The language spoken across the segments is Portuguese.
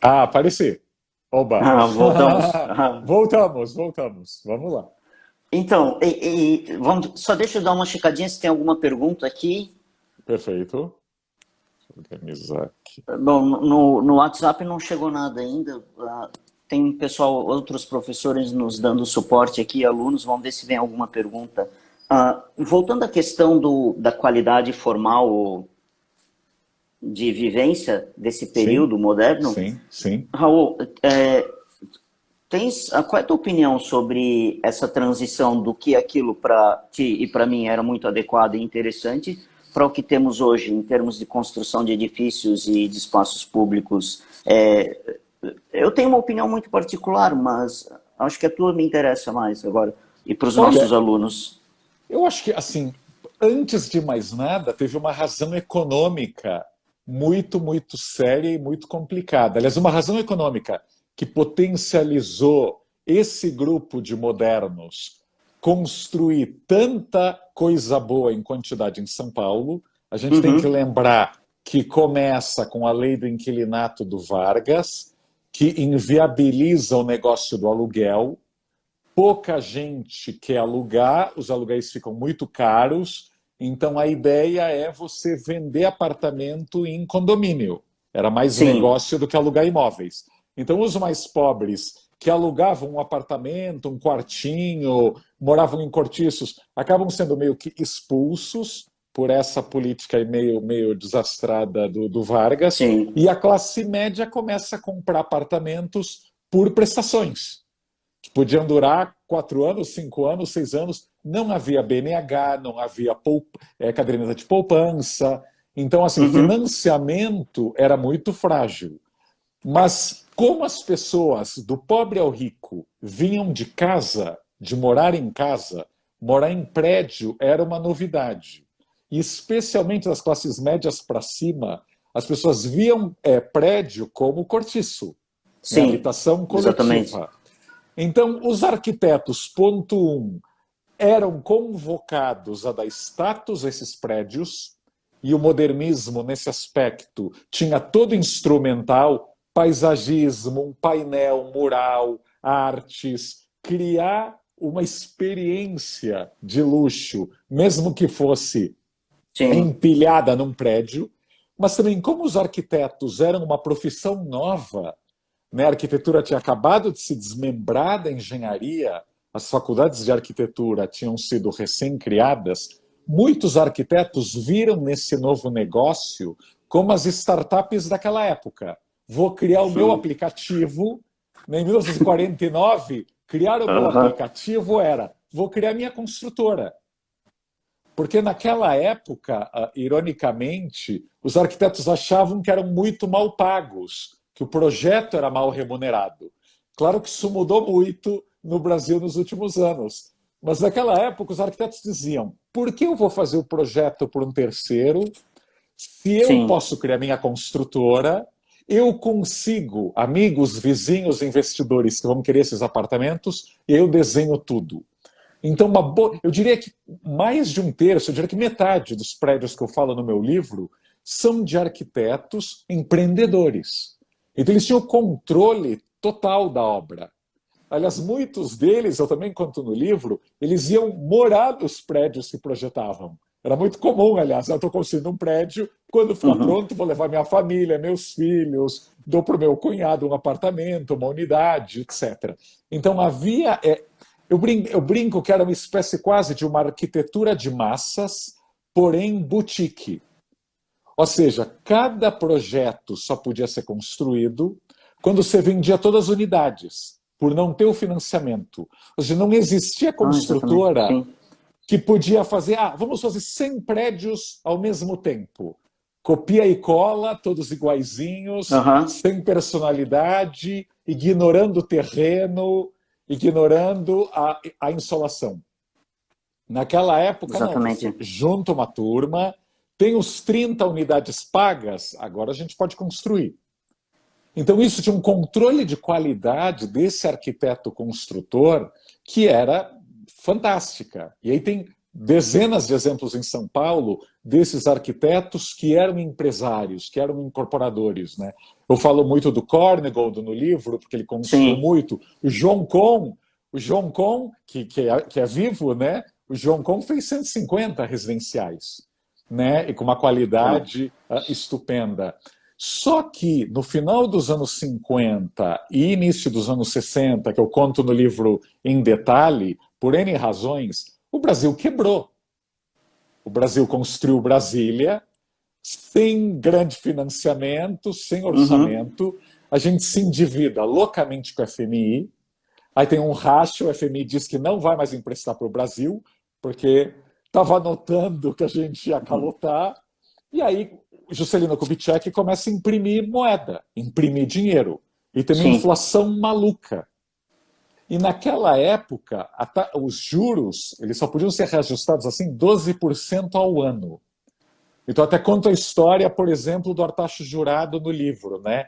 Ah, apareci. Oba! Voltamos. Voltamos. Vamos lá. Então, só deixa eu dar uma checadinha se tem alguma pergunta aqui. Perfeito. Deixa eu organizar aqui. Bom, no WhatsApp não chegou nada ainda. Tem pessoal, outros professores nos dando suporte aqui, alunos, vamos ver se vem alguma pergunta. Voltando à questão da qualidade formal de vivência desse Sim, período moderno, sim. Raul, qual é a tua opinião sobre essa transição do que aquilo para ti e para mim era muito adequado e interessante para o que temos hoje em termos de construção de edifícios e de espaços públicos? Eu tenho uma opinião muito particular, mas acho que a tua me interessa mais agora e para os nossos Olha, alunos. eu acho que, assim, antes de mais nada, teve uma razão econômica muito séria e muito complicada. Aliás, uma razão econômica que potencializou esse grupo de modernos construir tanta coisa boa em quantidade em São Paulo. A gente tem que Uhum, lembrar que começa com a lei do inquilinato do Vargas, que inviabiliza o negócio do aluguel. Pouca gente quer alugar, os aluguéis ficam muito caros, então a ideia é você vender apartamento em condomínio. Era mais sim. negócio do que alugar imóveis. Então os mais pobres que alugavam um apartamento, um quartinho, moravam em cortiços, acabam sendo meio que expulsos por essa política meio desastrada do Vargas, Sim. e a classe média começa a comprar apartamentos por prestações que podiam durar 4 anos, 5 anos, 6 anos. Não havia BNH, não havia caderneta de poupança. Então, assim, Uhum, financiamento era muito frágil. Mas como as pessoas, do pobre ao rico, vinham de casa, de morar em casa, morar em prédio era uma novidade. E especialmente das classes médias para cima, as pessoas viam prédio como cortiço, né, sim, habitação exatamente. coletiva. Então, os arquitetos, ponto um, eram convocados a dar status a esses prédios, e o modernismo, nesse aspecto, tinha todo instrumental, paisagismo, um painel, um mural, artes, criar uma experiência de luxo, mesmo que fosse Sim. empilhada num prédio, mas também como os arquitetos eram uma profissão nova, né? A arquitetura tinha acabado de se desmembrar da engenharia, as faculdades de arquitetura tinham sido recém-criadas. Muitos arquitetos viram nesse novo negócio como as startups daquela época. Vou criar o meu Hum. aplicativo. Em 1949, criar o meu Aham. aplicativo era: vou criar minha construtora. Porque naquela época, ironicamente, os arquitetos achavam que eram muito mal pagos, que o projeto era mal remunerado. Claro que isso mudou muito no Brasil nos últimos anos. Mas naquela época, os arquitetos diziam: por que eu vou fazer o projeto por um terceiro se eu Sim. posso criar minha construtora? Eu consigo amigos, vizinhos, investidores que vão querer esses apartamentos, e eu desenho tudo. Então, eu diria que mais de um terço, eu diria que metade dos prédios que eu falo no meu livro são de arquitetos empreendedores. Então, eles tinham controle total da obra. Aliás, muitos deles, eu também conto no livro, eles iam morar nos prédios que projetavam. Era muito comum, aliás, eu estou construindo um prédio, quando ficar Uhum. pronto, vou levar minha família, meus filhos, dou para o meu cunhado um apartamento, uma unidade, etc. Então havia. Eu brinco que era uma espécie quase de uma arquitetura de massas, porém boutique. Ou seja, cada projeto só podia ser construído quando você vendia todas as unidades, por não ter o financiamento. Ou seja, não existia Ah, exatamente. construtora Sim. que podia fazer, vamos fazer 100 prédios ao mesmo tempo. Copia e cola, todos iguaizinhos, Aham. sem personalidade, ignorando o terreno, ignorando a insolação. Naquela época, não. Você Exatamente. junta uma turma, tem os 30 unidades pagas, agora a gente pode construir. Então, isso tinha um controle de qualidade desse arquiteto construtor que era fantástica. E aí tem dezenas de exemplos em São Paulo desses arquitetos que eram empresários, que eram incorporadores, né? Eu falo muito do Korngold no livro, porque ele construiu Sim. muito. O João Kohn que é vivo, né? O João Kohn fez 150 residenciais, né? E com uma qualidade estupenda. Só que no final dos anos 50 e início dos anos 60, que eu conto no livro em detalhe, por N razões, o Brasil quebrou. O Brasil construiu Brasília sem grande financiamento, sem orçamento. A gente se endivida loucamente com a FMI. Aí tem um racha, o FMI diz que não vai mais emprestar para o Brasil, porque estava notando que a gente ia calotar. E aí Juscelino Kubitschek começa a imprimir moeda, imprimir dinheiro. E tem uma inflação maluca. E naquela época, os juros eles só podiam ser reajustados assim 12% ao ano. Então até conto a história, por exemplo, do Artacho Jurado no livro, né?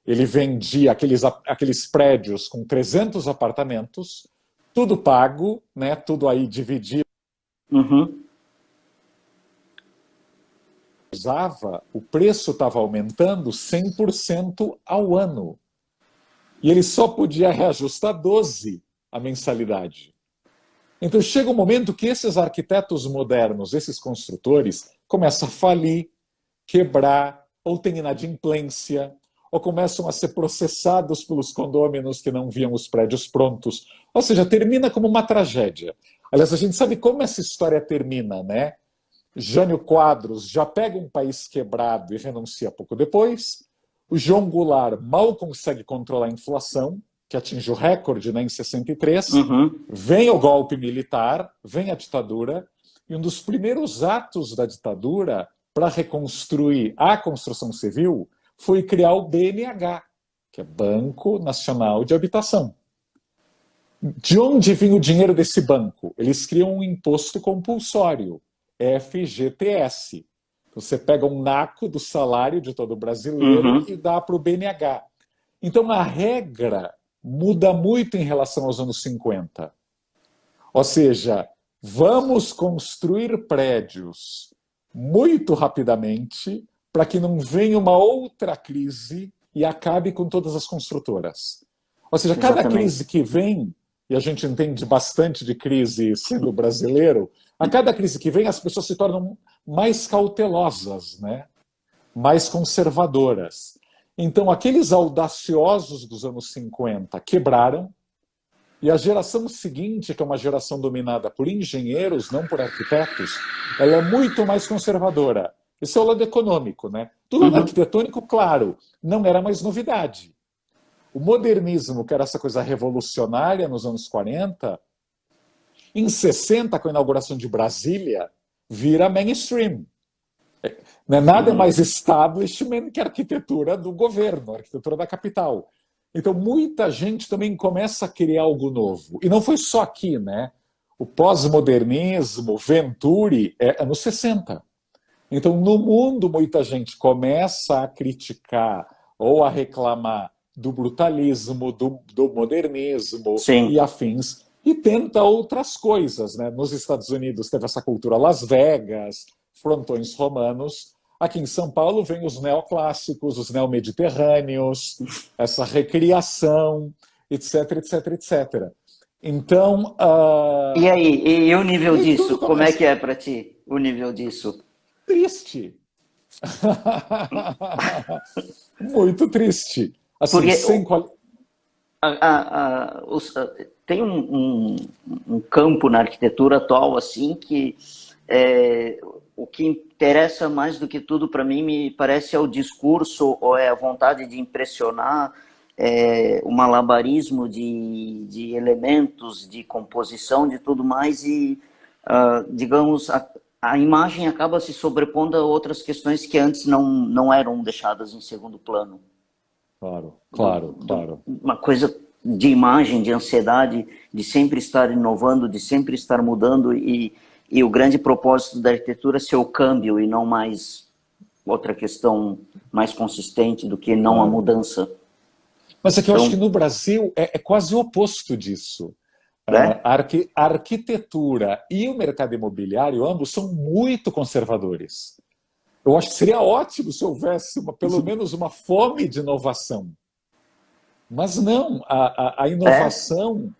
Ele vendia aqueles prédios com 300 apartamentos, tudo pago, né? Tudo aí dividido. O preço estava aumentando 100% ao ano. E ele só podia reajustar 12% a mensalidade. Então chega um momento que esses arquitetos modernos, esses construtores, começam a falir, quebrar, ou têm inadimplência, ou começam a ser processados pelos condôminos que não viam os prédios prontos. Ou seja, termina como uma tragédia. Aliás, a gente sabe como essa história termina, né? Jânio Quadros já pega um país quebrado e renuncia pouco depois. O João Goulart mal consegue controlar a inflação, que atinge o recorde, né, em 63. Vem o golpe militar, vem a ditadura, e um dos primeiros atos da ditadura para reconstruir a construção civil foi criar o BNH, que é Banco Nacional de Habitação. De onde vinha o dinheiro desse banco? Eles criam um imposto compulsório, FGTS. Você pega um naco do salário de todo brasileiro e dá para o BNH. Então a regra muda muito em relação aos anos 50. Ou seja, vamos construir prédios muito rapidamente para que não venha uma outra crise e acabe com todas as construtoras. Ou seja, cada crise que vem, e a gente entende bastante de crise sendo brasileiro, a cada crise que vem as pessoas se tornam mais cautelosas, né? Mais conservadoras. Então, aqueles audaciosos dos anos 50 quebraram, e a geração seguinte, que é uma geração dominada por engenheiros, não por arquitetos, ela é muito mais conservadora. Esse é o lado econômico, né? Do lado arquitetônico, claro, não era mais novidade. O modernismo, que era essa coisa revolucionária nos anos 40, em 60, com a inauguração de Brasília, vira mainstream. Não é nada mais establishment que a arquitetura do governo, a arquitetura da capital. Então, muita gente também começa a criar algo novo. E não foi só aqui, né? O pós-modernismo, Venturi, é anos 60. Então, no mundo, muita gente começa a criticar ou a reclamar do brutalismo, do modernismo e afins, e tenta outras coisas, né? Nos Estados Unidos teve essa cultura Las Vegas, frontões romanos. Aqui em São Paulo vem os neoclássicos, os neomediterrâneos, essa recriação, etc, etc, etc. Então... E aí, e o nível disso? Como é que é para ti, o nível disso? Triste. Muito triste. Assim, porque tem um campo na arquitetura atual assim que o que interessa mais do que tudo para mim me parece é o discurso ou é a vontade de impressionar, o malabarismo de elementos, de composição, de tudo mais e digamos a imagem acaba se sobrepondo a outras questões que antes não eram deixadas em segundo plano. Claro. Uma coisa de imagem, de ansiedade, de sempre estar inovando, de sempre estar mudando e o grande propósito da arquitetura ser o câmbio e não mais outra questão mais consistente do que não a mudança. Mas é que eu acho que no Brasil é quase o oposto disso. né? A arquitetura e o mercado imobiliário, ambos, são muito conservadores. Eu acho que seria ótimo se houvesse pelo menos uma fome de inovação. Mas não, a inovação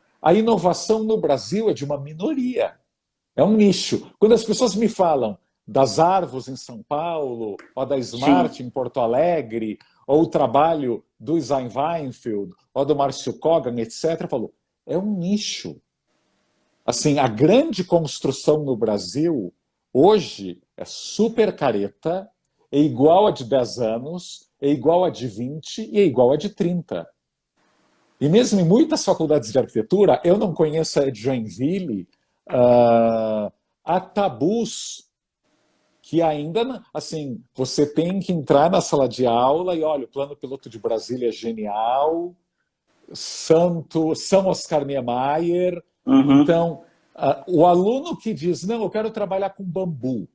no Brasil é de uma minoria. É um nicho. Quando as pessoas me falam das Arvos em São Paulo, ou da Smart em Porto Alegre, ou o trabalho do Isaac Weinfeld, ou do Márcio Kogan, etc., eu falo, é um nicho. Assim, a grande construção no Brasil, hoje, é super careta, é igual a de 10 anos, é igual a de 20 e é igual a de 30. E mesmo em muitas faculdades de arquitetura, eu não conheço a de Joinville, há tabus que ainda, assim, você tem que entrar na sala de aula e, olha, o plano piloto de Brasília é genial, São Oscar Niemeyer. Então, o aluno que diz, não, eu quero trabalhar com bambu,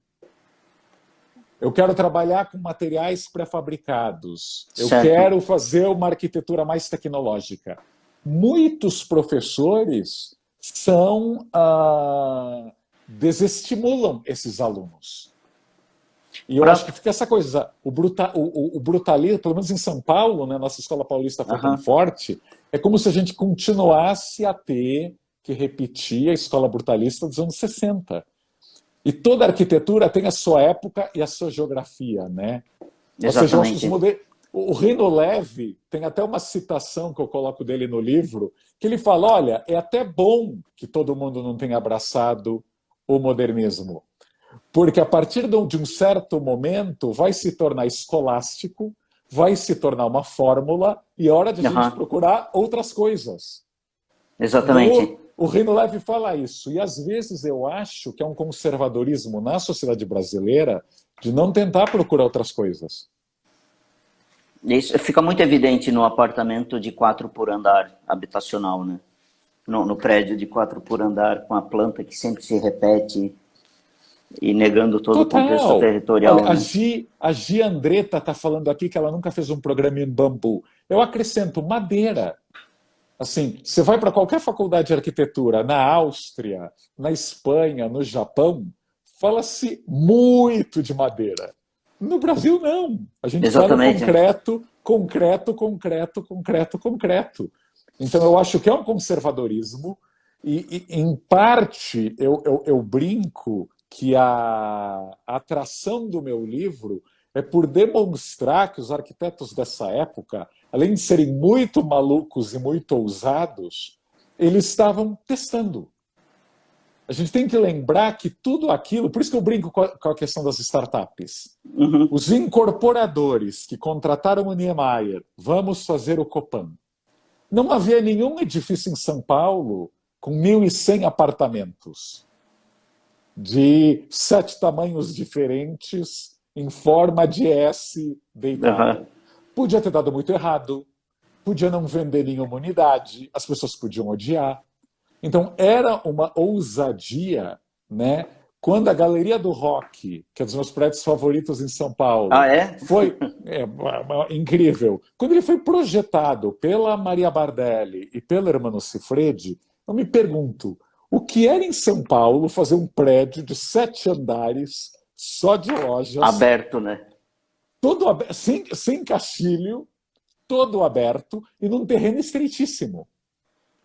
eu quero trabalhar com materiais pré-fabricados, eu quero fazer uma arquitetura mais tecnológica. Muitos professores desestimulam esses alunos. E eu acho que fica essa coisa, o brutalismo, pelo menos em São Paulo, né, nossa escola paulista foi tão forte, é como se a gente continuasse a ter que repetir a escola brutalista dos anos 60. E toda arquitetura tem a sua época e a sua geografia, né? Exatamente. Ou seja, o Rino Leve tem até uma citação que eu coloco dele no livro, que ele fala, olha, é até bom que todo mundo não tenha abraçado o modernismo, porque a partir de um certo momento vai se tornar escolástico, vai se tornar uma fórmula e é hora de a gente procurar outras coisas. Exatamente. O Rino Leve fala isso, e às vezes eu acho que é um conservadorismo na sociedade brasileira de não tentar procurar outras coisas. Isso fica muito evidente no apartamento de 4 por andar habitacional, né? No prédio de 4 por andar, com a planta que sempre se repete e negando todo o contexto territorial. Olha, né? a Gi Andretta está falando aqui que ela nunca fez um programa em bambu. Eu acrescento madeira. Assim, você vai para qualquer faculdade de arquitetura, na Áustria, na Espanha, no Japão, fala-se muito de madeira. No Brasil, não. A gente fala concreto, concreto, concreto, concreto, concreto. Então, eu acho que é um conservadorismo e em parte, eu brinco que a atração do meu livro é por demonstrar que os arquitetos dessa época, além de serem muito malucos e muito ousados, eles estavam testando. A gente tem que lembrar que tudo aquilo, por isso que eu brinco com a questão das startups. Os incorporadores que contrataram o Niemeyer, vamos fazer o Copan. Não havia nenhum edifício em São Paulo com 1.100 apartamentos, de 7 tamanhos diferentes, em forma de S deitado. Podia ter dado muito errado, podia não vender nenhuma unidade, as pessoas podiam odiar. Então, era uma ousadia, né? Quando a Galeria do Rock, que é um dos meus prédios favoritos em São Paulo, foi incrível. Quando ele foi projetado pela Maria Bardelli e pela Hermano Cifredi, eu me pergunto, o que era em São Paulo fazer um prédio de 7 andares, só de lojas... Aberto, né? Todo aberto, sem caixilho, todo aberto e num terreno estreitíssimo.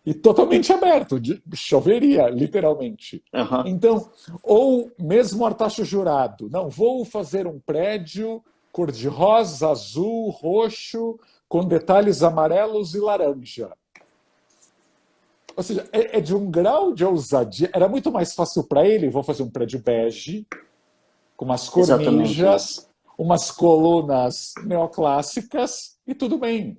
E totalmente aberto, choveria, literalmente. Então, ou mesmo Artacho Jurado, não, vou fazer um prédio cor-de-rosa, azul, roxo, com detalhes amarelos e laranja. Ou seja, é de um grau de ousadia. Era muito mais fácil para ele, vou fazer um prédio bege, com umas cornijas, umas colunas neoclássicas, e tudo bem.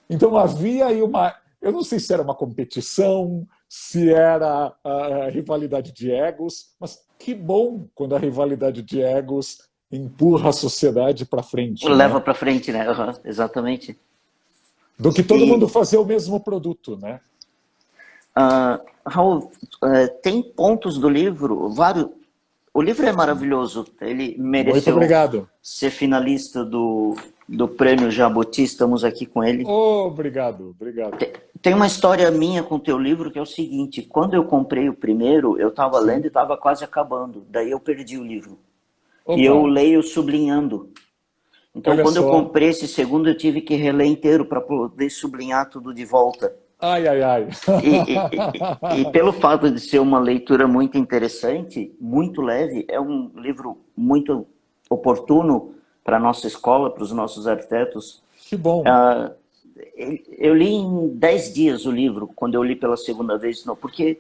Então havia aí uma... Eu não sei se era uma competição, se era a rivalidade de egos, mas que bom quando a rivalidade de egos empurra a sociedade para frente. Leva para frente, né? Exatamente. Do que todo mundo fazer o mesmo produto, né? Raul, tem pontos do livro, vários, O livro é maravilhoso. Ele Muito mereceu obrigado. ser finalista do Prêmio Jabuti. Estamos aqui com ele. Obrigado, obrigado. Tem uma história minha com o teu livro que é o seguinte: quando eu comprei o primeiro, eu estava lendo e Sim. estava quase acabando. Daí eu perdi o livro. E eu Opa, leio sublinhando. Então, olha quando eu só. comprei esse segundo, eu tive que reler inteiro para poder sublinhar tudo de volta. Ai, ai, ai. E pelo fato de ser uma leitura muito interessante, muito leve, é um livro muito oportuno para a nossa escola, para os nossos arquitetos. Que bom. Ah, eu li em 10 dias o livro, quando eu li pela segunda vez, não, porque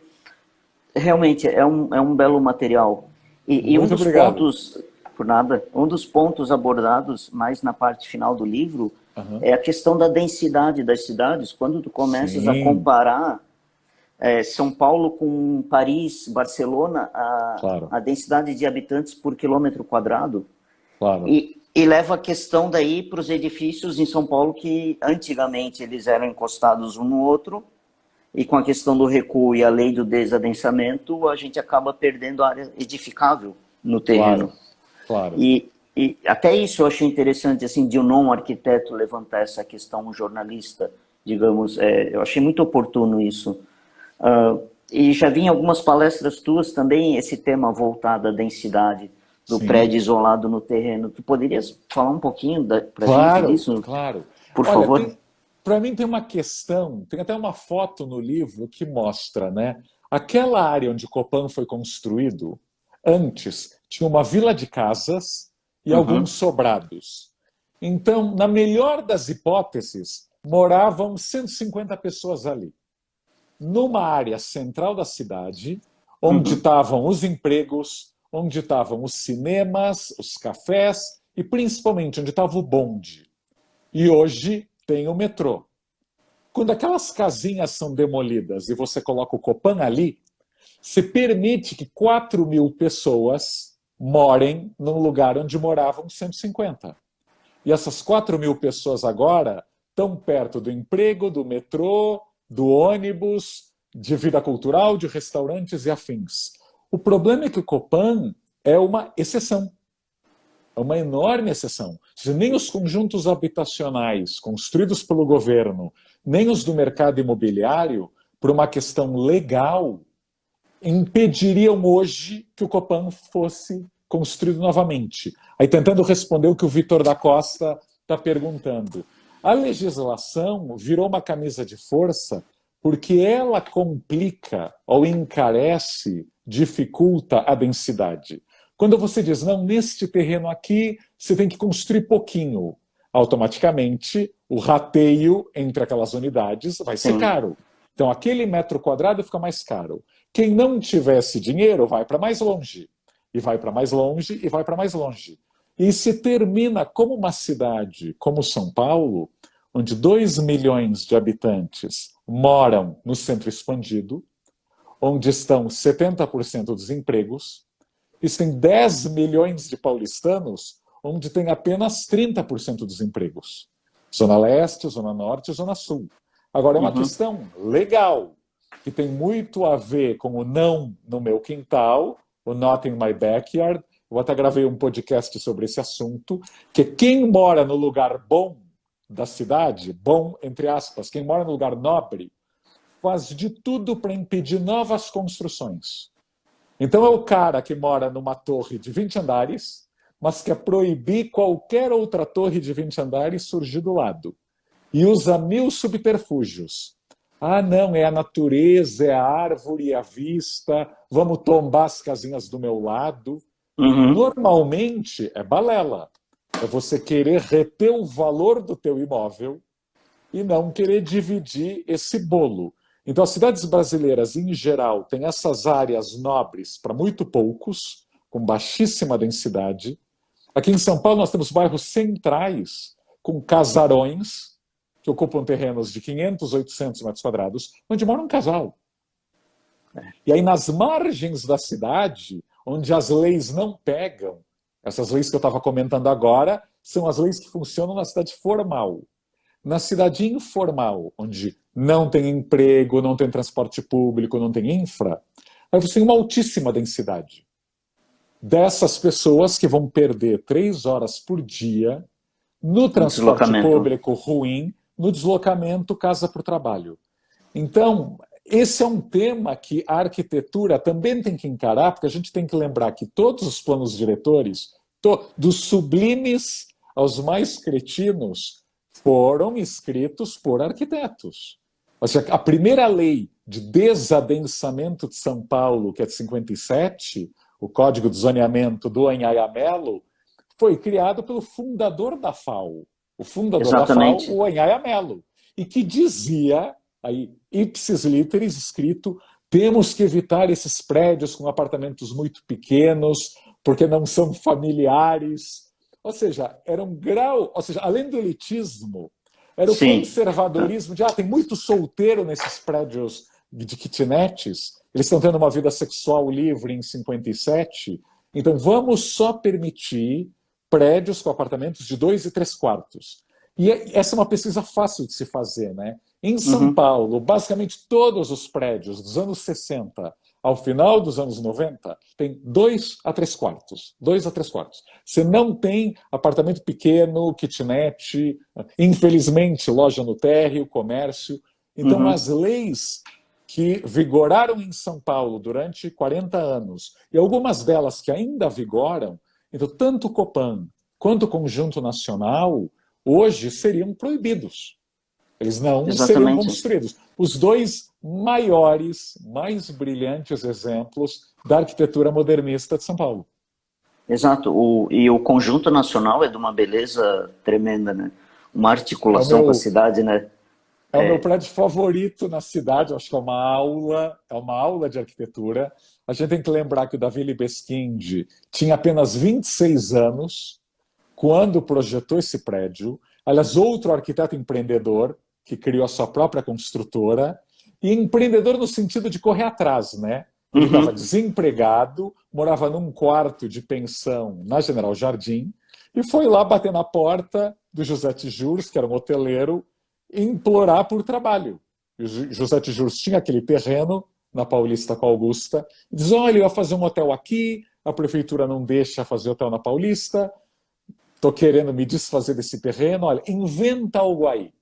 realmente é um belo material. E um Muito dos obrigado. pontos, por nada, um dos pontos abordados mais na parte final do livro Aham. é a questão da densidade das cidades. Quando tu começas a Sim, comparar São Paulo com Paris, Barcelona, claro, a densidade de habitantes por quilômetro quadrado, claro. e leva a questão daí para os edifícios em São Paulo que antigamente eles eram encostados um no outro, e com a questão do recuo e a lei do desadensamento, a gente acaba perdendo a área edificável no terreno. Claro, claro. E até isso eu achei interessante, assim, de um não-arquiteto levantar essa questão, um jornalista, digamos, eu achei muito oportuno isso. E já vi em algumas palestras tuas também esse tema voltado à densidade do Sim. prédio isolado no terreno. Tu poderias falar um pouquinho para a gente Claro, disso, claro. por Olha, favor? para mim tem uma questão, tem até uma foto no livro que mostra, né? Aquela área onde o Copan foi construído, antes tinha uma vila de casas e alguns Uhum, sobrados. Então, na melhor das hipóteses, moravam 150 pessoas ali, numa área central da cidade, onde uhum, estavam os empregos, onde estavam os cinemas, os cafés e principalmente onde estava o bonde. E hoje tem o metrô. Quando aquelas casinhas são demolidas e você coloca o Copan ali, se permite que 4.000 pessoas morem num lugar onde moravam 150. E essas 4.000 pessoas agora estão perto do emprego, do metrô, do ônibus, de vida cultural, de restaurantes e afins. O problema é que o Copan é uma exceção. É uma enorme exceção. Nem os conjuntos habitacionais construídos pelo governo, nem os do mercado imobiliário, por uma questão legal, impediriam hoje que o Copan fosse construído novamente. Aí tentando responder o que o Vitor da Costa está perguntando. A legislação virou uma camisa de força porque ela complica ou encarece, dificulta a densidade. Quando você diz, não, neste terreno aqui você tem que construir pouquinho, automaticamente o rateio entre aquelas unidades vai ser sim. caro. Então, aquele metro quadrado fica mais caro. Quem não tivesse dinheiro vai para mais longe, e vai para mais longe, e vai para mais longe. E se termina como uma cidade como São Paulo, onde 2 milhões de habitantes moram no centro expandido, onde estão 70% dos empregos, e tem 10 milhões de paulistanos, onde tem apenas 30% dos empregos. Zona Leste, Zona Norte e Zona Sul. Agora, é uma Uhum. questão legal, que tem muito a ver com o não no meu quintal, o not in my backyard. Eu até gravei um podcast sobre esse assunto, que quem mora no lugar bom da cidade, bom entre aspas, quem mora no lugar nobre, faz de tudo para impedir novas construções. Então é o cara que mora numa torre de 20 andares, mas quer proibir qualquer outra torre de 20 andares surgir do lado. E usa 1.000 subterfúgios. Ah, não, é a natureza, é a árvore, é a vista, vamos tombar as casinhas do meu lado. Uhum. Normalmente é balela. É você querer reter o valor do teu imóvel e não querer dividir esse bolo. Então, as cidades brasileiras, em geral, têm essas áreas nobres para muito poucos, com baixíssima densidade. Aqui em São Paulo, nós temos bairros centrais, com casarões, que ocupam terrenos de 500, 800 metros quadrados, onde mora um casal. E aí, nas margens da cidade, onde as leis não pegam, essas leis que eu estava comentando agora, são as leis que funcionam na cidade formal. Na cidade informal, onde não tem emprego, não tem transporte público, não tem infra, aí você tem uma altíssima densidade. dessas pessoas que vão perder 3 horas por dia no transporte público ruim, no deslocamento casa para o trabalho. Então, esse é um tema que a arquitetura também tem que encarar, porque a gente tem que lembrar que todos os planos diretores, dos sublimes aos mais cretinos, foram escritos por arquitetos. Ou seja, a primeira lei de desadensamento de São Paulo, que é de 57, o Código de Zoneamento do Anhaya Mello, foi criado pelo fundador da FAU. O fundador da FAU, o Anhaya Mello. E que dizia, aí, ipsis literis, escrito, temos que evitar esses prédios com apartamentos muito pequenos, porque não são familiares. Ou seja, era um grau... Ou seja, além do elitismo, era o conservadorismo de, tem muito solteiro nesses prédios de kitnetes, eles estão tendo uma vida sexual livre em 57, então vamos só permitir prédios com apartamentos de 2 e 3 quartos. E essa é uma pesquisa fácil de se fazer, né? Em São Paulo, basicamente todos os prédios dos anos 60 ao final dos anos 90 tem 2 a 3 quartos. 2 a 3 quartos. Você não tem apartamento pequeno, kitnet, infelizmente loja no térreo, comércio. Então as leis que vigoraram em São Paulo durante 40 anos, e algumas delas que ainda vigoram, então tanto o Copan quanto o Conjunto Nacional, hoje seriam proibidos. Eles não seriam construídos. Os dois maiores, mais brilhantes exemplos da arquitetura modernista de São Paulo. Exato. E o Conjunto Nacional é de uma beleza tremenda, né? Uma articulação com a cidade, né? É o meu prédio favorito na cidade, acho que é uma aula de arquitetura. A gente tem que lembrar que o Davi Libeskind tinha apenas 26 anos quando projetou esse prédio. Aliás, outro arquiteto empreendedor que criou a sua própria construtora, e empreendedor no sentido de correr atrás, né? Ele estava desempregado, morava num quarto de pensão na General Jardim, e foi lá bater na porta do José Tijoux, que era um hoteleiro, implorar por trabalho. E o José Tijoux tinha aquele terreno na Paulista com a Augusta, e diz, olha, eu ia fazer um hotel aqui, a prefeitura não deixa fazer hotel na Paulista, estou querendo me desfazer desse terreno, olha, inventa algo aí,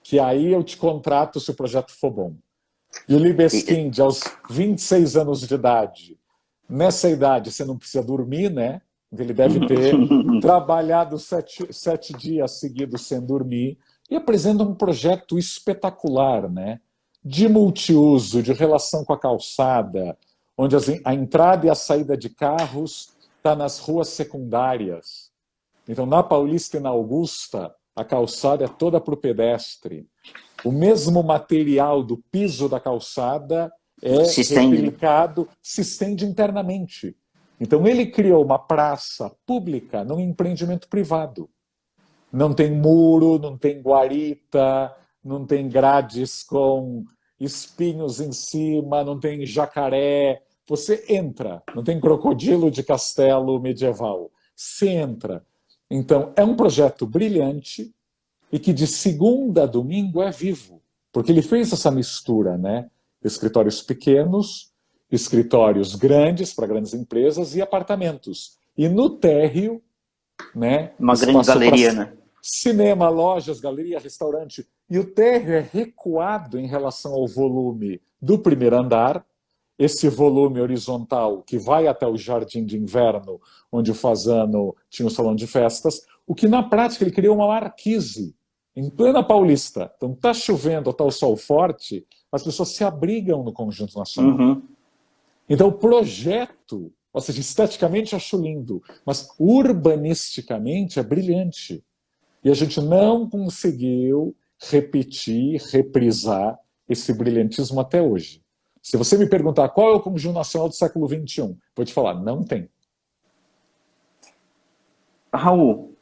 que aí eu te contrato se o projeto for bom. E o Libeskind, aos 26 anos de idade, nessa idade você não precisa dormir, né? Ele deve ter trabalhado 7 dias seguidos sem dormir, e apresenta um projeto espetacular, né? De multiuso, de relação com a calçada, onde a entrada e a saída de carros está nas ruas secundárias. Então, na Paulista e na Augusta, a calçada é toda para o pedestre. O mesmo material do piso da calçada é replicado, se estende internamente. Então, ele criou uma praça pública num empreendimento privado. Não tem muro, não tem guarita, não tem grades com espinhos em cima, não tem jacaré. Você entra, não tem crocodilo de castelo medieval. Você entra. Então, é um projeto brilhante e que de segunda a domingo é vivo, porque ele fez essa mistura, né? Escritórios pequenos, escritórios grandes para grandes empresas e apartamentos. E no térreo, né? Uma grande galeria, né? Cinema, lojas, galeria, restaurante. E o térreo é recuado em relação ao volume do primeiro andar, esse volume horizontal que vai até o jardim de inverno, onde o Fasano tinha o salão de festas, o que na prática ele criou uma marquise em plena Paulista. Então está chovendo ou está o sol forte, as pessoas se abrigam no Conjunto Nacional. Então o projeto, ou seja, esteticamente acho lindo, mas urbanisticamente é brilhante. E a gente não conseguiu repetir, reprisar esse brilhantismo até hoje. Se você me perguntar qual é o Conjunto Nacional do século XXI, vou te falar, não tem. Raul,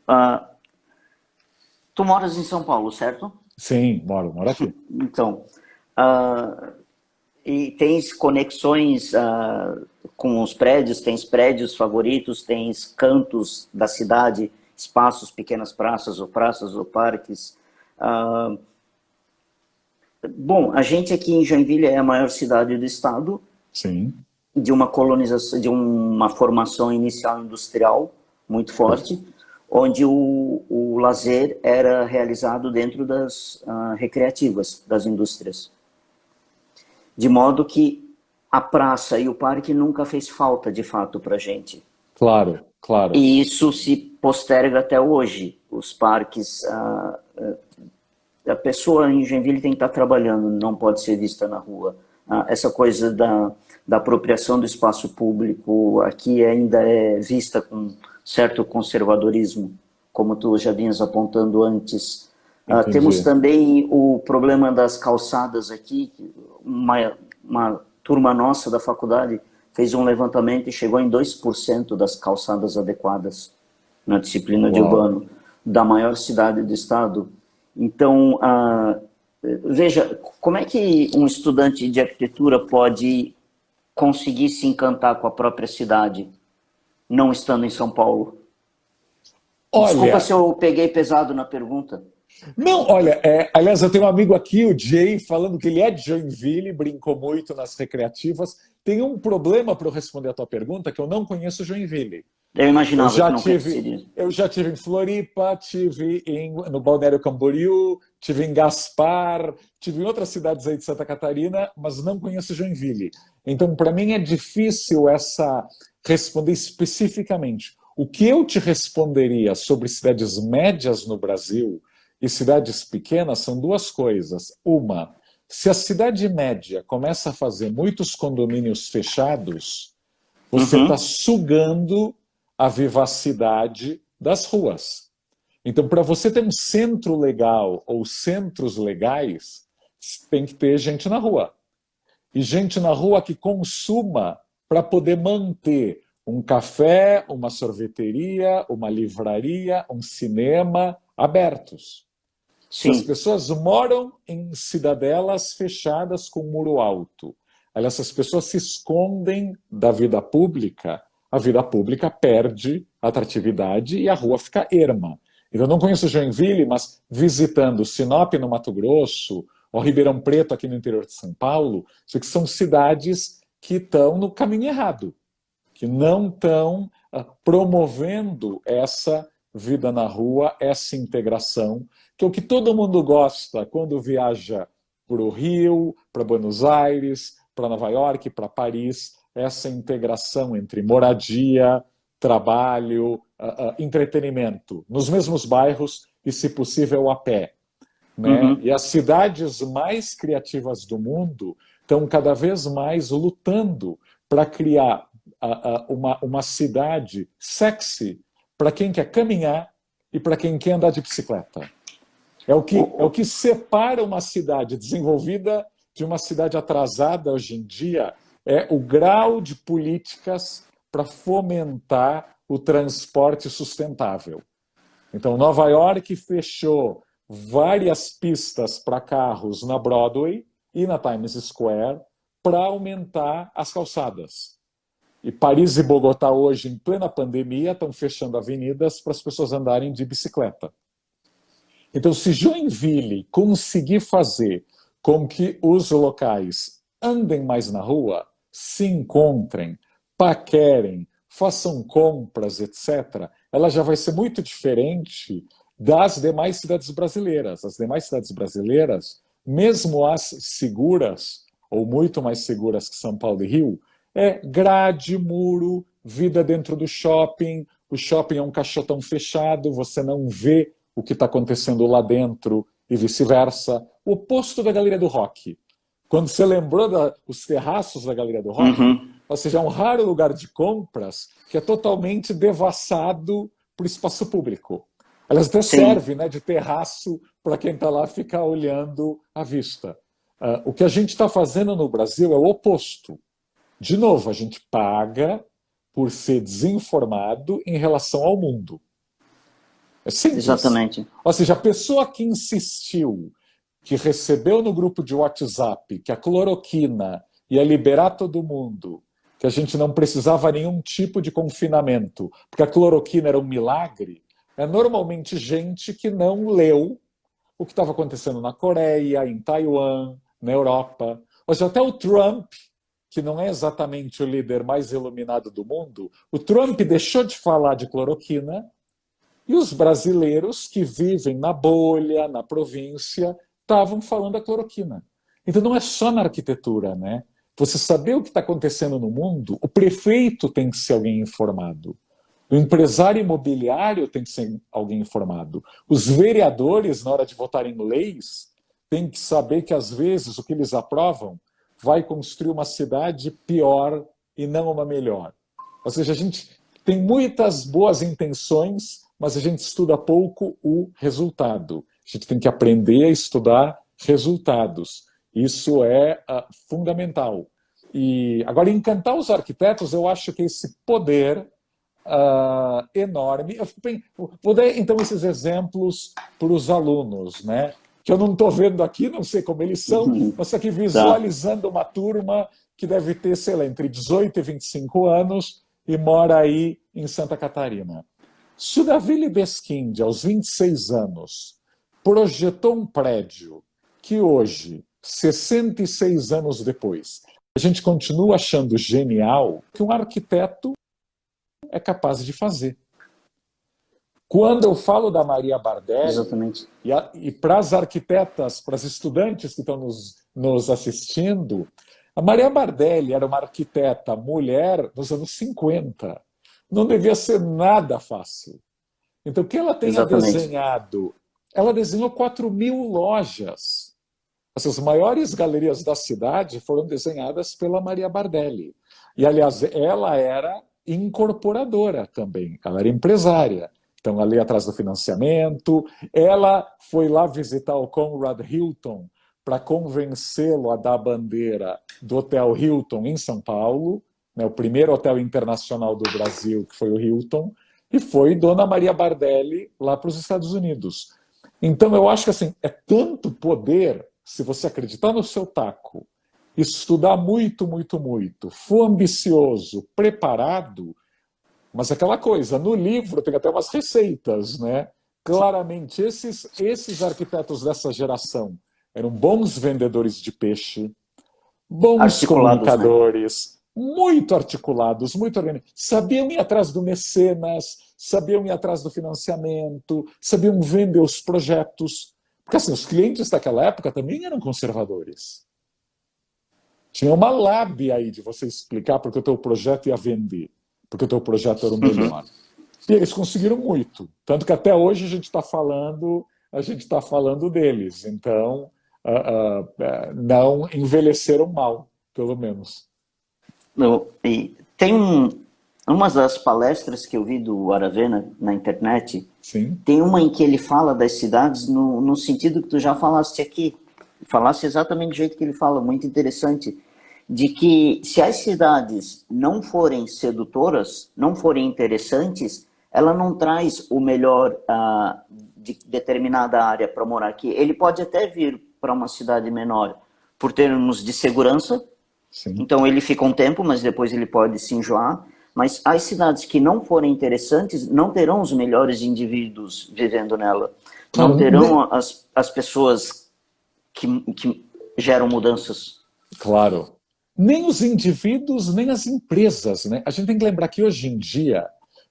tu moras em São Paulo, certo? Sim, moro aqui. Então, e tens conexões com os prédios, tens prédios favoritos, tens cantos da cidade, espaços, pequenas praças ou parques. Bom, a gente aqui em Joinville é a maior cidade do estado. Sim. de uma colonização, de uma formação inicial industrial muito forte, onde o lazer era realizado dentro das recreativas, das indústrias. De modo que a praça e o parque nunca fez falta, de fato, para a gente. Claro, claro. E isso se posterga até hoje. Os parques, a pessoa em Joinville tem que estar trabalhando, não pode ser vista na rua. Essa coisa da apropriação do espaço público aqui ainda é vista com certo conservadorismo, como tu já vinhas apontando antes. Temos também o problema das calçadas aqui. Uma turma nossa da faculdade fez um levantamento e chegou em 2% das calçadas adequadas na disciplina de urbano da maior cidade do estado. Então, veja, como é que um estudante de arquitetura pode conseguir se encantar com a própria cidade, não estando em São Paulo? Desculpa se eu peguei pesado na pergunta. Não, olha, aliás, eu tenho um amigo aqui, o Jay, falando que ele é de Joinville, brincou muito nas recreativas. Tem um problema para eu responder a tua pergunta, que eu não conheço Joinville. Eu imaginava que não conheceria. Eu já tive em Floripa, no Balneário Camboriú, tive em Gaspar, tive em outras cidades aí de Santa Catarina, mas não conheço Joinville. Então, para mim é difícil responder especificamente. O que eu te responderia sobre cidades médias no Brasil e cidades pequenas são duas coisas. Uma, se a cidade média começa a fazer muitos condomínios fechados, você está sugando a vivacidade das ruas. Então, para você ter um centro legal ou centros legais, tem que ter gente na rua. E gente na rua que consuma para poder manter um café, uma sorveteria, uma livraria, um cinema abertos. Sim. As pessoas moram em cidadelas fechadas com muro alto. Essas pessoas se escondem da vida pública, a vida pública perde atratividade e a rua fica erma. Então, eu não conheço Joinville, mas visitando Sinop, no Mato Grosso, ou Ribeirão Preto, aqui no interior de São Paulo, sei que são cidades que estão no caminho errado, que não estão promovendo essa vida na rua, essa integração, que é o que todo mundo gosta quando viaja para o Rio, para Buenos Aires, para Nova York, para Paris, essa integração entre moradia, trabalho, entretenimento, nos mesmos bairros e, se possível, a pé. Né? E as cidades mais criativas do mundo estão cada vez mais lutando para criar uma cidade sexy para quem quer caminhar e para quem quer andar de bicicleta. É o que separa uma cidade desenvolvida de uma cidade atrasada hoje em dia, é o grau de políticas para fomentar o transporte sustentável. Então, Nova York fechou várias pistas para carros na Broadway e na Times Square para aumentar as calçadas. E Paris e Bogotá hoje, em plena pandemia, estão fechando avenidas para as pessoas andarem de bicicleta. Então, se Joinville conseguir fazer com que os locais andem mais na rua, se encontrem, paquerem, façam compras, etc., ela já vai ser muito diferente das demais cidades brasileiras. As demais cidades brasileiras, mesmo as seguras, ou muito mais seguras que São Paulo e Rio, é grade, muro, vida dentro do shopping, o shopping é um caixotão fechado, você não vê o que está acontecendo lá dentro e vice-versa. O oposto da Galeria do Rock. Quando você lembrou dos terraços da Galeria do Rock, ou seja, é um raro lugar de compras que é totalmente devassado por espaço público. Elas até servem, né, de terraço para quem está lá ficar olhando a vista. O que a gente está fazendo no Brasil é o oposto. De novo, a gente paga por ser desinformado em relação ao mundo. É simples. Exatamente. Ou seja, a pessoa que insistiu, que recebeu no grupo de WhatsApp que a cloroquina ia liberar todo mundo, que a gente não precisava nenhum tipo de confinamento, porque a cloroquina era um milagre, é normalmente gente que não leu o que estava acontecendo na Coreia, em Taiwan, na Europa. Ou seja, até o Trump, que não é exatamente o líder mais iluminado do mundo, o Trump deixou de falar de cloroquina e os brasileiros que vivem na bolha, na província, estavam falando da cloroquina. Então não é só na arquitetura, né? Você saber o que está acontecendo no mundo, o prefeito tem que ser alguém informado. O empresário imobiliário tem que ser alguém informado. Os vereadores, na hora de votar em leis, têm que saber que, às vezes, o que eles aprovam vai construir uma cidade pior e não uma melhor. Ou seja, a gente tem muitas boas intenções, mas a gente estuda pouco o resultado. A gente tem que aprender a estudar resultados. Isso é fundamental. E agora, encantar os arquitetos, eu acho que esse poder enorme. Vou dar, então, esses exemplos para os alunos, né? Que eu não estou vendo aqui, não sei como eles são, mas aqui visualizando uma turma que deve ter, sei lá, entre 18 e 25 anos e mora aí em Santa Catarina. Se o Davi Libeskind, aos 26 anos, projetou um prédio que hoje, 66 anos depois, a gente continua achando genial, que um arquiteto é capaz de fazer. Quando eu falo da Maria Bardelli, exatamente, e para as arquitetas, para as estudantes que estão nos assistindo, a Maria Bardelli era uma arquiteta mulher nos anos 50. Não devia ser nada fácil. Então, o que ela tenha exatamente. desenhado? Ela desenhou 4.000 lojas. Essas maiores galerias da cidade foram desenhadas pela Maria Bardelli. E, aliás, ela era incorporadora também, ela era empresária. Então, ali atrás do financiamento, ela foi lá visitar o Conrad Hilton para convencê-lo a dar a bandeira do Hotel Hilton em São Paulo, né, o primeiro hotel internacional do Brasil, que foi o Hilton, e foi Dona Maria Bardelli lá para os Estados Unidos. Então, eu acho que assim, é tanto poder, se você acreditar no seu taco, estudar muito, muito, muito, for ambicioso, preparado, mas aquela coisa, no livro tem até umas receitas, né? Claramente, esses arquitetos dessa geração eram bons vendedores de peixe, bons comunicadores, né? Muito articulados, muito organizados. Sabiam ir atrás do mecenas, sabiam ir atrás do financiamento, sabiam vender os projetos. Porque assim, os clientes daquela época também eram conservadores. Tinha uma lábia aí de você explicar porque o teu projeto ia vender, porque o teu projeto era o melhor. E eles conseguiram muito. Tanto que até hoje a gente está falando deles. Então, não envelheceram mal, pelo menos. E tem uma das palestras que eu vi do Aravena na internet. Sim. Tem uma em que ele fala das cidades no sentido que tu já falaste aqui. Falasse exatamente do jeito que ele fala, muito interessante, de que se as cidades não forem sedutoras, não forem interessantes, ela não traz o melhor de determinada área para morar aqui. Ele pode até vir para uma cidade menor por termos de segurança, sim. Então ele fica um tempo, mas depois ele pode se enjoar. Mas as cidades que não forem interessantes não terão os melhores indivíduos vivendo nela. Não terão as pessoas que geram mudanças. Claro. Nem os indivíduos, nem as empresas, né? A gente tem que lembrar que hoje em dia,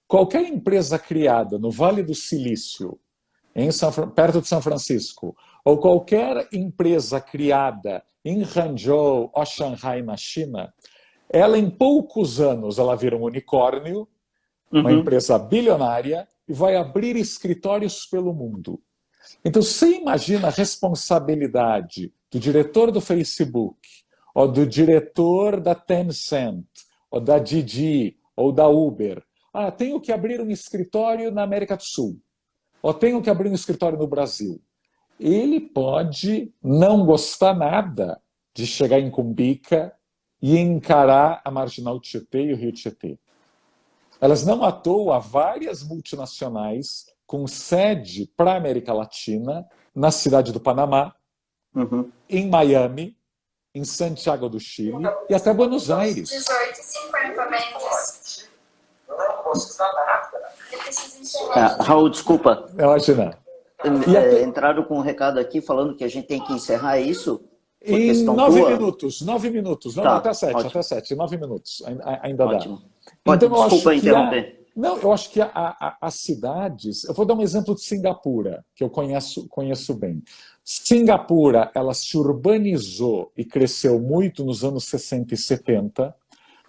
qualquer empresa criada no Vale do Silício, perto de São Francisco, ou qualquer empresa criada em Hangzhou ou Shanghai, na China, ela em poucos anos ela vira um unicórnio, uma empresa bilionária, e vai abrir escritórios pelo mundo. Então, você imagina a responsabilidade do diretor do Facebook, ou do diretor da Tencent, ou da Didi, ou da Uber. Tenho que abrir um escritório na América do Sul, ou tenho que abrir um escritório no Brasil. Ele pode não gostar nada de chegar em Cumbica e encarar a Marginal Tietê e o Rio Tietê. Elas não à toa, várias multinacionais com sede para a América Latina, na cidade do Panamá, em Miami, em Santiago do Chile e até Buenos Aires. 18h50, Mendes. Não posso dar nada. Raul, desculpa. Imagina. Entraram com um recado aqui falando que a gente tem que encerrar isso. Por Em questão 9 minutos, não, Tá, até 7, ótimo. até 7, 9 minutos, ainda dá. Ótimo. Pode, Então, eu acho desculpa que interromper. não, eu acho que as cidades, eu vou dar um exemplo de Singapura, que eu conheço bem. Singapura, ela se urbanizou e cresceu muito nos anos 60 e 70,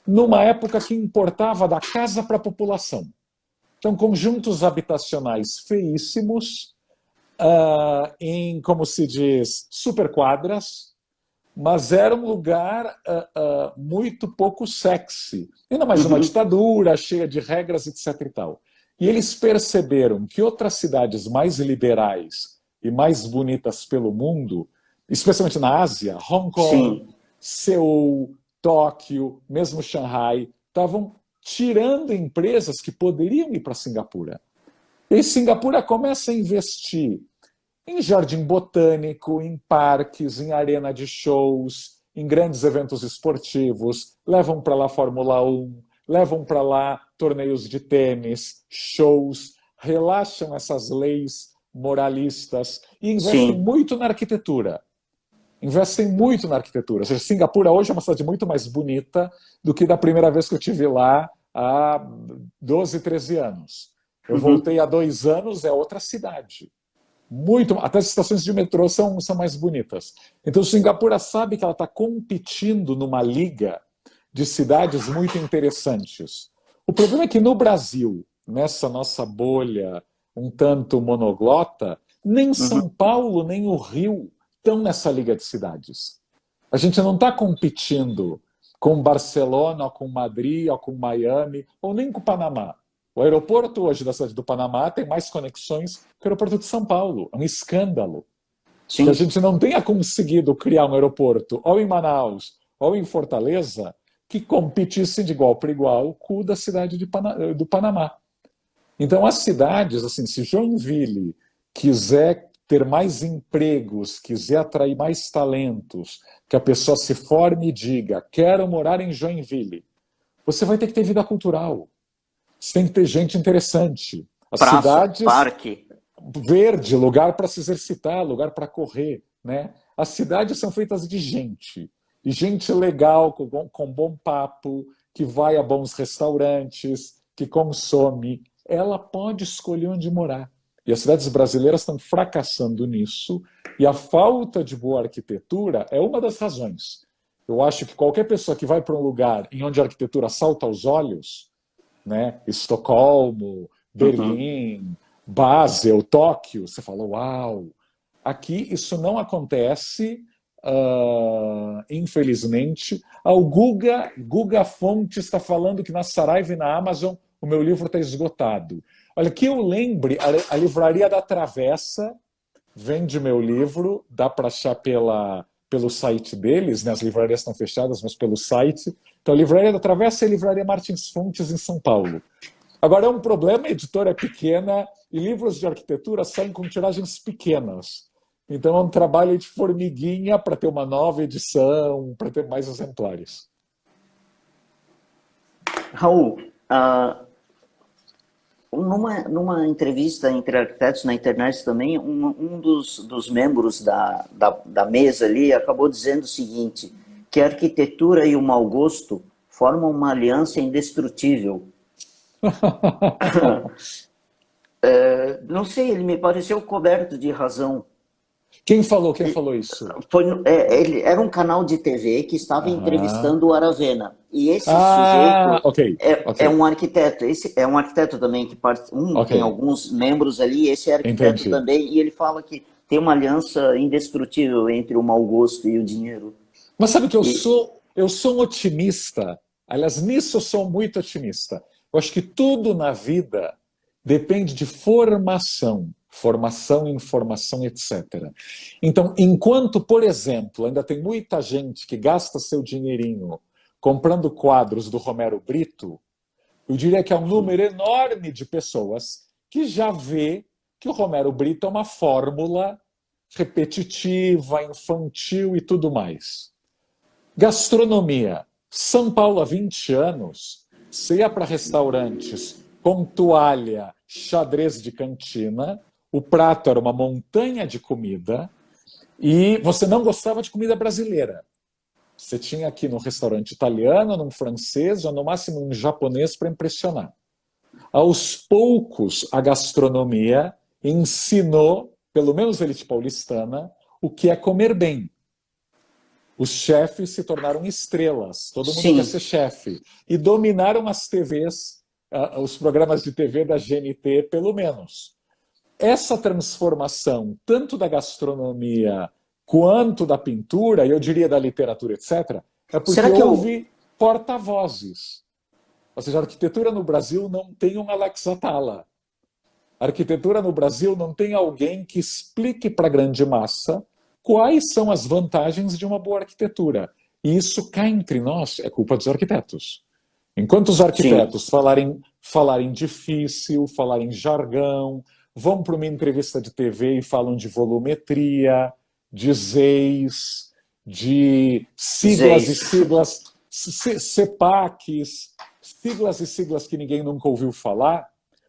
numa época que importava da casa para a população. Então, conjuntos habitacionais feíssimos, em, como se diz, superquadras, mas era um lugar muito pouco sexy. Ainda mais uma ditadura, cheia de regras, etc. e tal. E eles perceberam que outras cidades mais liberais e mais bonitas pelo mundo, especialmente na Ásia, Hong Kong, Sim. Seul, Tóquio, mesmo Xangai, estavam tirando empresas que poderiam ir para Singapura. E Singapura começa a investir em jardim botânico, em parques, em arena de shows, em grandes eventos esportivos, levam para lá Fórmula 1, levam para lá torneios de tênis, shows, relaxam essas leis moralistas e investem muito na arquitetura. Investem muito na arquitetura. Ou seja, Singapura hoje é uma cidade muito mais bonita do que da primeira vez que eu estive lá há 12, 13 anos. Eu voltei há 2 anos, é outra cidade. Muito, até as estações de metrô são mais bonitas. Então, Singapura sabe que ela está competindo numa liga de cidades muito interessantes. O problema é que no Brasil, nessa nossa bolha um tanto monoglota, nem São Paulo nem o Rio estão nessa liga de cidades. A gente não está competindo com Barcelona, ou com Madrid, ou com Miami, ou nem com Panamá. O aeroporto hoje da cidade do Panamá tem mais conexões que o aeroporto de São Paulo. É um escândalo. Sim. Que a gente não tenha conseguido criar um aeroporto, ou em Manaus, ou em Fortaleza, que competisse de igual para igual com o da cidade do Panamá. Então, as cidades, assim, se Joinville quiser ter mais empregos, quiser atrair mais talentos, que a pessoa se forme e diga, quero morar em Joinville, você vai ter que ter vida cultural. Você tem que ter gente interessante. As Praça, cidades, parque. verde, lugar para se exercitar, lugar para correr, né? As cidades são feitas de gente. E gente legal, com bom papo, que vai a bons restaurantes, que consome. Ela pode escolher onde morar. E as cidades brasileiras estão fracassando nisso. E a falta de boa arquitetura é uma das razões. Eu acho que qualquer pessoa que vai para um lugar em onde a arquitetura salta aos olhos, né? Estocolmo, Berlim, Basel, Tóquio, você fala, uau! Aqui isso não acontece, infelizmente. O Guga Fontes está falando que na Saraiva e na Amazon o meu livro está esgotado. Olha, que eu lembre, a Livraria da Travessa vende meu livro, dá para achar pelo site deles, né? As livrarias estão fechadas, mas pelo site. Então, a Livraria da Travessa e a Livraria Martins Fontes, em São Paulo. Agora, é um problema, a editora é pequena e livros de arquitetura saem com tiragens pequenas. Então, é um trabalho de formiguinha para ter uma nova edição, para ter mais exemplares. Raul, numa entrevista entre arquitetos na internet também, um dos membros da mesa ali acabou dizendo o seguinte, que a arquitetura e o mau gosto formam uma aliança indestrutível. Não sei, ele me pareceu coberto de razão. Quem falou isso? Ele era um canal de TV que estava entrevistando o Aravena. E esse sujeito é um arquiteto. Esse é um arquiteto também que tem alguns membros ali. Esse é arquiteto também. E ele fala que tem uma aliança indestrutível entre o mau gosto e o dinheiro. Mas sabe que eu sou um otimista. Aliás, nisso eu sou muito otimista. Eu acho que tudo na vida depende de formação, informação, etc. Então, enquanto, por exemplo, ainda tem muita gente que gasta seu dinheirinho comprando quadros do Romero Brito, eu diria que é um número enorme de pessoas que já vê que o Romero Brito é uma fórmula repetitiva, infantil e tudo mais. Gastronomia. São Paulo, há 20 anos, você ia para restaurantes com toalha, xadrez de cantina, o prato era uma montanha de comida, E você não gostava de comida brasileira. Você tinha aqui no restaurante italiano, num francês, ou no máximo um japonês para impressionar. Aos poucos, a gastronomia ensinou, pelo menos a elite paulistana, o que é comer bem. Os chefes se tornaram estrelas, todo mundo Sim. quer ser chefe. E dominaram as TVs, os programas de TV da GNT, pelo menos. Essa transformação, tanto da gastronomia quanto da pintura, e eu diria da literatura, etc., é porque Será que houve porta-vozes. Ou seja, a arquitetura no Brasil não tem um Alex Atala. A arquitetura no Brasil não tem alguém que explique para a grande massa quais são as vantagens de uma boa arquitetura. E isso, cá entre nós, é culpa dos arquitetos. Enquanto os arquitetos falarem difícil, falarem jargão, vão para uma entrevista de TV e falam de volumetria, de Zeis, de siglas e siglas, CEPACs, siglas e siglas que ninguém nunca ouviu falar,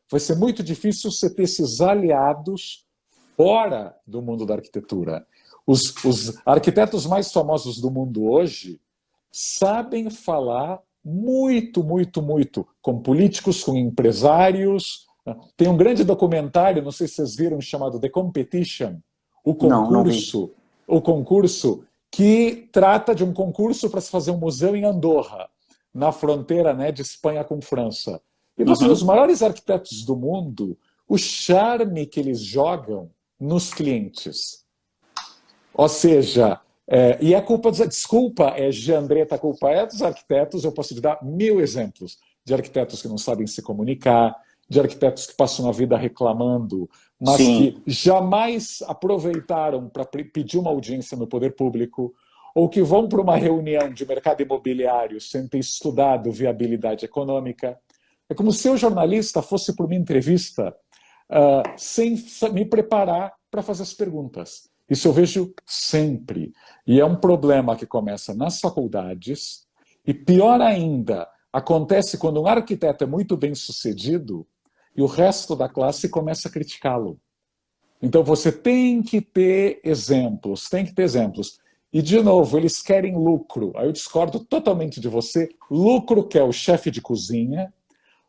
vai ser muito difícil você ter esses aliados fora do mundo da arquitetura. Os arquitetos mais famosos do mundo hoje sabem falar muito, muito, muito com políticos, com empresários. Tem um grande documentário, não sei se vocês viram, chamado The Competition, o concurso que trata de um concurso para se fazer um museu em Andorra, na fronteira, né, de Espanha com França. E você vê os maiores arquitetos do mundo, o charme que eles jogam nos clientes. Ou seja, e a culpa dos... Desculpa, Giandretta, a culpa é dos arquitetos. Eu posso te dar 1000 exemplos de arquitetos que não sabem se comunicar, de arquitetos que passam a vida reclamando, mas que jamais aproveitaram para pedir uma audiência no poder público, ou que vão para uma reunião de mercado imobiliário sem ter estudado viabilidade econômica. É como se eu, jornalista, fosse para uma entrevista sem me preparar para fazer as perguntas. Isso eu vejo sempre. E é um problema que começa nas faculdades, e pior ainda, acontece quando um arquiteto é muito bem sucedido e o resto da classe começa a criticá-lo. Então você tem que ter exemplos, tem que ter exemplos. E, de novo, eles querem lucro. Aí eu discordo totalmente de você. Lucro que é o chefe de cozinha,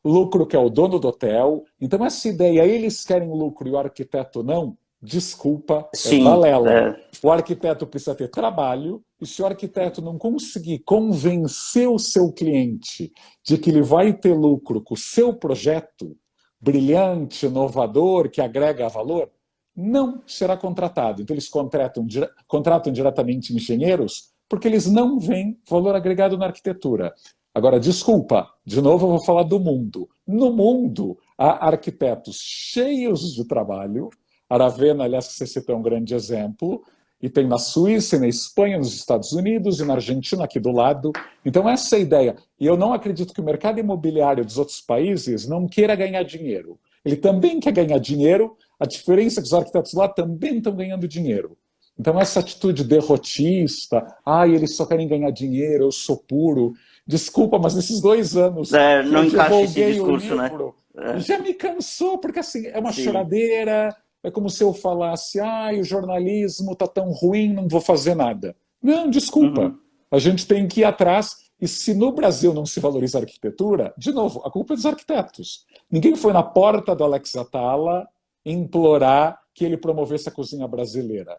lucro que é o dono do hotel. Então, essa ideia, eles querem lucro e o arquiteto não, desculpa, é balela. O arquiteto precisa ter trabalho, e se o arquiteto não conseguir convencer o seu cliente de que ele vai ter lucro com o seu projeto brilhante, inovador, que agrega valor, não será contratado. Então, eles contratam diretamente engenheiros porque eles não veem valor agregado na arquitetura. Agora, desculpa, de novo eu vou falar do mundo. No mundo, há arquitetos cheios de trabalho. Aravena, aliás, que você citou, é um grande exemplo. E tem na Suíça, na Espanha, nos Estados Unidos e na Argentina, aqui do lado. Então, essa é a ideia. E eu não acredito que o mercado imobiliário dos outros países não queira ganhar dinheiro. Ele também quer ganhar dinheiro. A diferença é que os arquitetos lá também estão ganhando dinheiro. Então, essa atitude derrotista, eles só querem ganhar dinheiro, eu sou puro. Desculpa, mas nesses 2 anos não que eu encaixa esse divulguei discurso, o livro, né? já me cansou, porque assim, é uma choradeira, é como se eu falasse, o jornalismo está tão ruim, não vou fazer nada. Não, desculpa. A gente tem que ir atrás, e se no Brasil não se valoriza a arquitetura, de novo, a culpa é dos arquitetos. Ninguém foi na porta do Alex Atala implorar que ele promovesse a cozinha brasileira.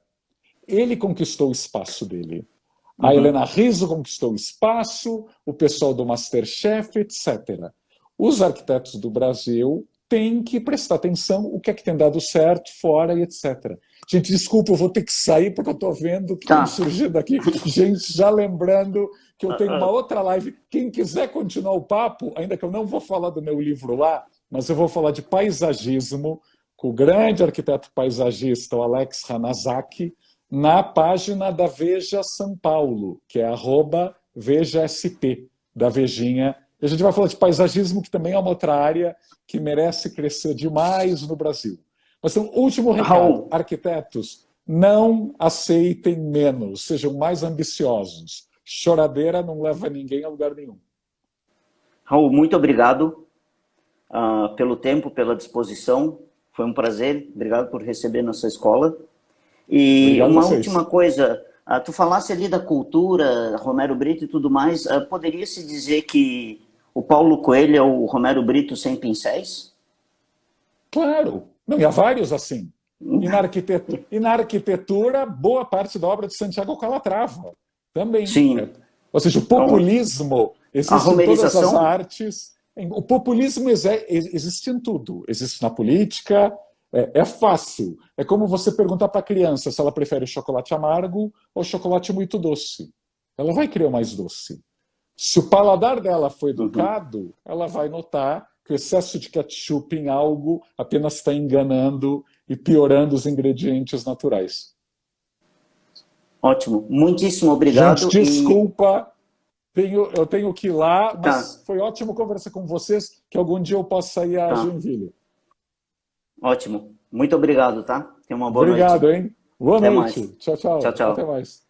Ele conquistou o espaço dele. A Helena Rizzo conquistou o espaço, o pessoal do MasterChef, etc. Os arquitetos do Brasil têm que prestar atenção o que é que tem dado certo, fora e etc. Gente, desculpa, eu vou ter que sair porque eu estou vendo que tem surgindo aqui gente já lembrando que eu tenho uma outra live. Quem quiser continuar o papo, ainda que eu não vou falar do meu livro lá, mas eu vou falar de paisagismo com o grande arquiteto paisagista, o Alex Hanazaki, na página da Veja São Paulo, que é @VejaSP, da Vejinha. E a gente vai falar de paisagismo, que também é uma outra área que merece crescer demais no Brasil. Mas então, último recado, arquitetos, não aceitem menos, sejam mais ambiciosos. Choradeira não leva ninguém a lugar nenhum. Raul, muito obrigado pelo tempo, pela disposição. Foi um prazer. Obrigado por receber nossa escola. E Obrigado a uma vocês. última coisa, tu falasse ali da cultura, Romero Brito e tudo mais, poderia-se dizer que o Paulo Coelho é o Romero Brito sem pincéis? Claro. Não, e há vários assim. E na arquitetura, boa parte da obra de Santiago Calatrava também. Sim. Ou seja, o Então, populismo a existe em todas as romerização? artes. O populismo existe em tudo. Existe na política, é fácil. É como você perguntar para a criança se ela prefere chocolate amargo ou chocolate muito doce. Ela vai querer o mais doce. Se o paladar dela foi Uhum. educado, ela vai notar que o excesso de ketchup em algo apenas está enganando e piorando os ingredientes naturais. Ótimo. Muitíssimo Gente, obrigado e desculpa, eu tenho que ir lá, tá, mas foi ótimo conversar com vocês, que algum dia eu possa ir a tá. Joinville. Ótimo. Muito obrigado, tá? Tenha uma boa noite. Obrigado, hein? Boa Até mais. noite. Tchau, Tchau, tchau. Até tchau. mais.